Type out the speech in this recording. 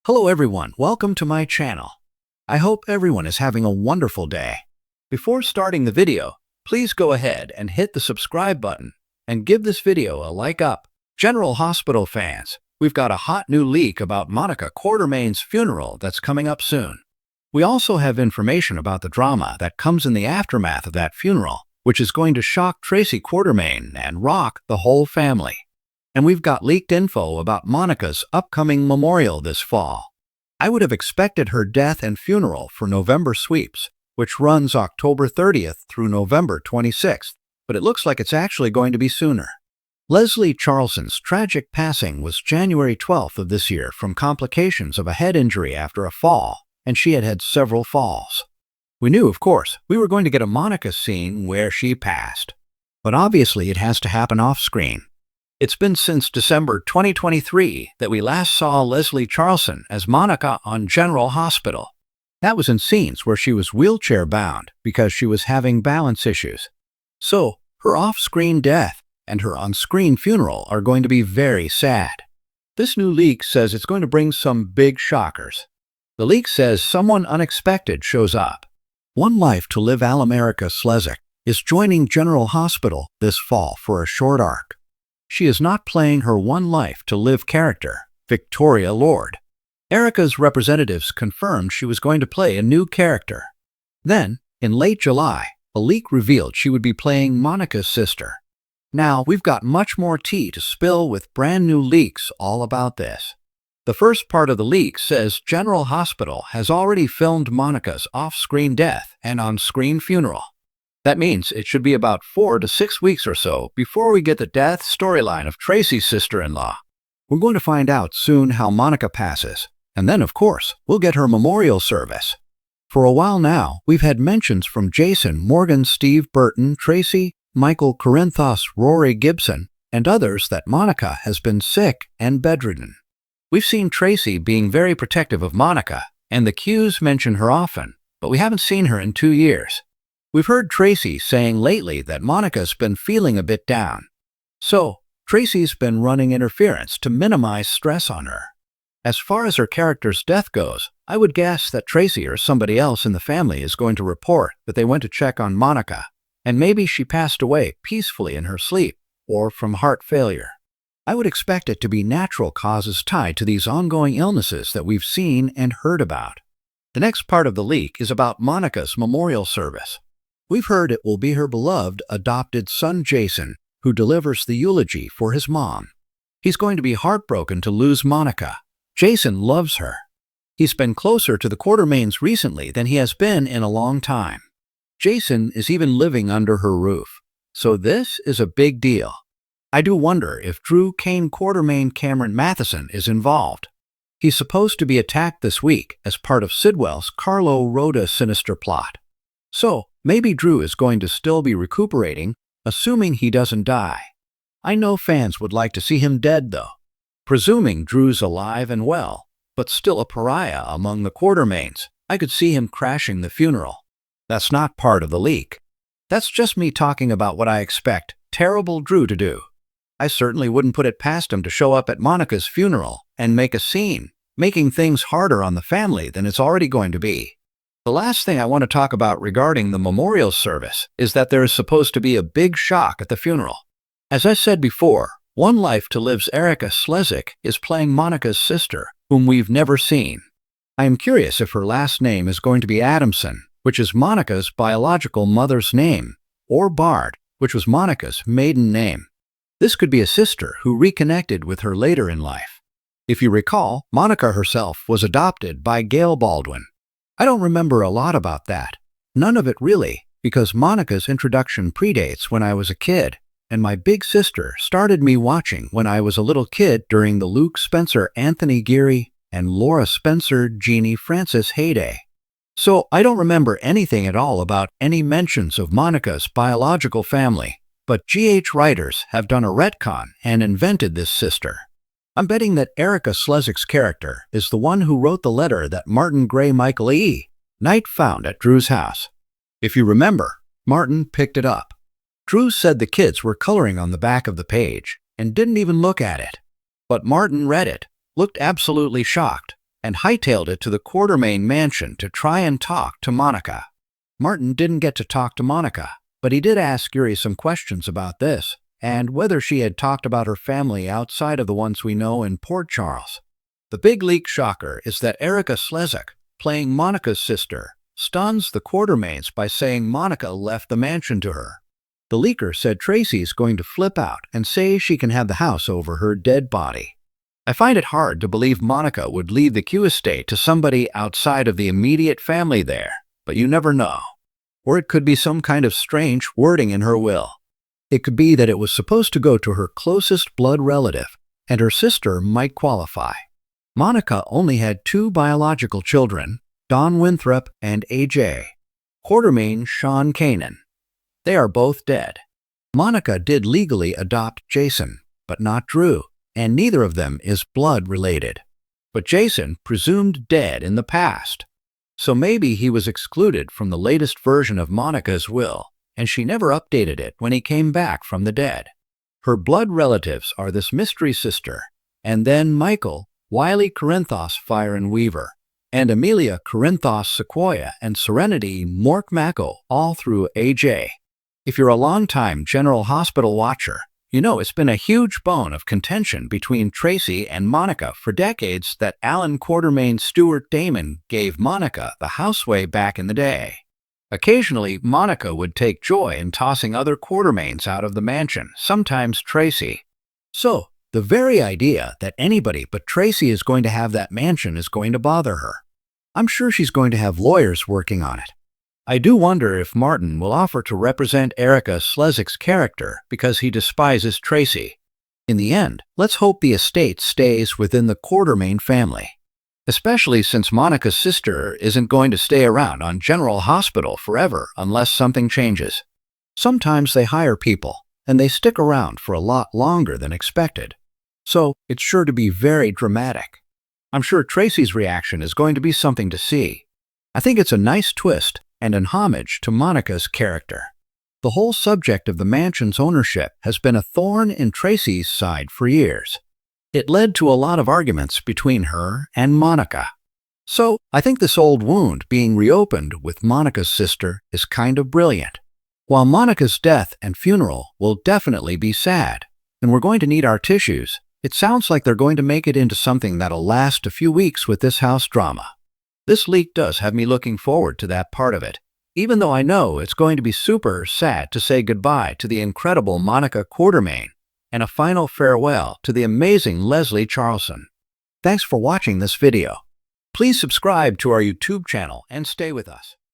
Hello everyone, welcome to my channel. I hope everyone is having a wonderful day. Before starting the video, please go ahead and hit the subscribe button and give this video a like up. General Hospital fans, we've got a hot new leak about Monica Quartermaine's funeral that's coming up soon. We also have information about the drama that comes in the aftermath of that funeral, which is going to shock Tracy Quartermaine and rock the whole family. And we've got leaked info about Monica's upcoming memorial this fall. I would have expected her death and funeral for November sweeps, which runs October 30th through November 26th, but it looks like it's actually going to be sooner. Leslie Charleston's tragic passing was January 12th of this year from complications of a head injury after a fall, and she had had several falls. We knew, of course, we were going to get a Monica scene where she passed. But obviously it has to happen off-screen. It's been since December 2023 that we last saw Leslie Charleston as Monica on General Hospital. That was in scenes where she was wheelchair-bound because she was having balance issues. So, her off-screen death and her on-screen funeral are going to be very sad. This new leak says it's going to bring some big shockers. The leak says someone unexpected shows up. One Life to Live All-America Slezak is joining General Hospital this fall for a short arc. She is not playing her One Life to Live character, Victoria Lord. Erica's representatives confirmed she was going to play a new character. Then, in late July, a leak revealed she would be playing Monica's sister. Now, we've got much more tea to spill with brand new leaks all about this. The first part of the leak says General Hospital has already filmed Monica's off-screen death and on-screen funeral. That means it should be about 4 to 6 weeks or so before we get the death storyline of Tracy's sister-in-law. We're going to find out soon how Monica passes, and then, of course, we'll get her memorial service. For a while now, we've had mentions from Jason, Morgan, Steve, Burton, Tracy, Michael, Corinthos, Rory Gibson, and others that Monica has been sick and bedridden. We've seen Tracy being very protective of Monica, and the Qs mention her often, but we haven't seen her in 2 years. We've heard Tracy saying lately that Monica's been feeling a bit down. So, Tracy's been running interference to minimize stress on her. As far as her character's death goes, I would guess that Tracy or somebody else in the family is going to report that they went to check on Monica, and maybe she passed away peacefully in her sleep or from heart failure. I would expect it to be natural causes tied to these ongoing illnesses that we've seen and heard about. The next part of the leak is about Monica's memorial service. We've heard it will be her beloved adopted son Jason who delivers the eulogy for his mom. He's going to be heartbroken to lose Monica. Jason loves her. He's been closer to the Quartermaines recently than he has been in a long time. Jason is even living under her roof. So this is a big deal. I do wonder if Drew Kane Quartermaine Cameron Matheson is involved. He's supposed to be attacked this week as part of Sidwell's Carlo Rhoda sinister plot. So, maybe Drew is going to still be recuperating, assuming he doesn't die. I know fans would like to see him dead, though. Presuming Drew's alive and well, but still a pariah among the Quartermaines, I could see him crashing the funeral. That's not part of the leak. That's just me talking about what I expect terrible Drew to do. I certainly wouldn't put it past him to show up at Monica's funeral and make a scene, making things harder on the family than it's already going to be. The last thing I want to talk about regarding the memorial service is that there is supposed to be a big shock at the funeral. As I said before, One Life to Live's Erica Slezak is playing Monica's sister, whom we've never seen. I am curious if her last name is going to be Adamson, which is Monica's biological mother's name, or Bard, which was Monica's maiden name. This could be a sister who reconnected with her later in life. If you recall, Monica herself was adopted by Gail Baldwin. I don't remember a lot about that. None of it really, because Monica's introduction predates when I was a kid, and my big sister started me watching when I was a little kid during the Luke Spencer Anthony Geary and Laura Spencer Jeannie Francis heyday. So I don't remember anything at all about any mentions of Monica's biological family, but GH writers have done a retcon and invented this sister. I'm betting that Erica Slezak's character is the one who wrote the letter that Martin Gray Michael E. Knight found at Drew's house. If you remember, Martin picked it up. Drew said the kids were coloring on the back of the page and didn't even look at it. But Martin read it, looked absolutely shocked, and hightailed it to the Quartermaine mansion to try and talk to Monica. Martin didn't get to talk to Monica, but he did ask Yuri some questions about this, and whether she had talked about her family outside of the ones we know in Port Charles. The big leak shocker is that Erica Slezak, playing Monica's sister, stuns the Quartermaines by saying Monica left the mansion to her. The leaker said Tracy is going to flip out and say she can have the house over her dead body. I find it hard to believe Monica would leave the Q estate to somebody outside of the immediate family there, but you never know. Or it could be some kind of strange wording in her will. It could be that it was supposed to go to her closest blood relative, and her sister might qualify. Monica only had 2 biological children, Don Winthrop and A.J. Quartermaine Sean Kanan. They are both dead. Monica did legally adopt Jason, but not Drew, and neither of them is blood related. But Jason presumed dead in the past. So maybe he was excluded from the latest version of Monica's will, and she never updated it when he came back from the dead. Her blood relatives are this mystery sister, and then Michael, Wiley Corinthos Fire and Weaver, and Amelia Corinthos Sequoia and Serenity Mork-Mako, all through AJ. If you're a long-time General Hospital watcher, you know it's been a huge bone of contention between Tracy and Monica for decades that Alan Quartermaine Stuart Damon gave Monica the houseway back in the day. Occasionally, Monica would take joy in tossing other Quartermaines out of the mansion, sometimes Tracy. So, the very idea that anybody but Tracy is going to have that mansion is going to bother her. I'm sure she's going to have lawyers working on it. I do wonder if Martin will offer to represent Erica Slezak's character because he despises Tracy. In the end, let's hope the estate stays within the Quartermaine family, especially since Monica's sister isn't going to stay around on General Hospital forever unless something changes. Sometimes they hire people, and they stick around for a lot longer than expected. So, it's sure to be very dramatic. I'm sure Tracy's reaction is going to be something to see. I think it's a nice twist and an homage to Monica's character. The whole subject of the mansion's ownership has been a thorn in Tracy's side for years. It led to a lot of arguments between her and Monica. So, I think this old wound being reopened with Monica's sister is kind of brilliant. While Monica's death and funeral will definitely be sad, and we're going to need our tissues, it sounds like they're going to make it into something that'll last a few weeks with this house drama. This leak does have me looking forward to that part of it, even though I know it's going to be super sad to say goodbye to the incredible Monica Quartermaine and a final farewell to the amazing Leslie Charlson. Thanks for watching this video. Please subscribe to our YouTube channel and stay with us.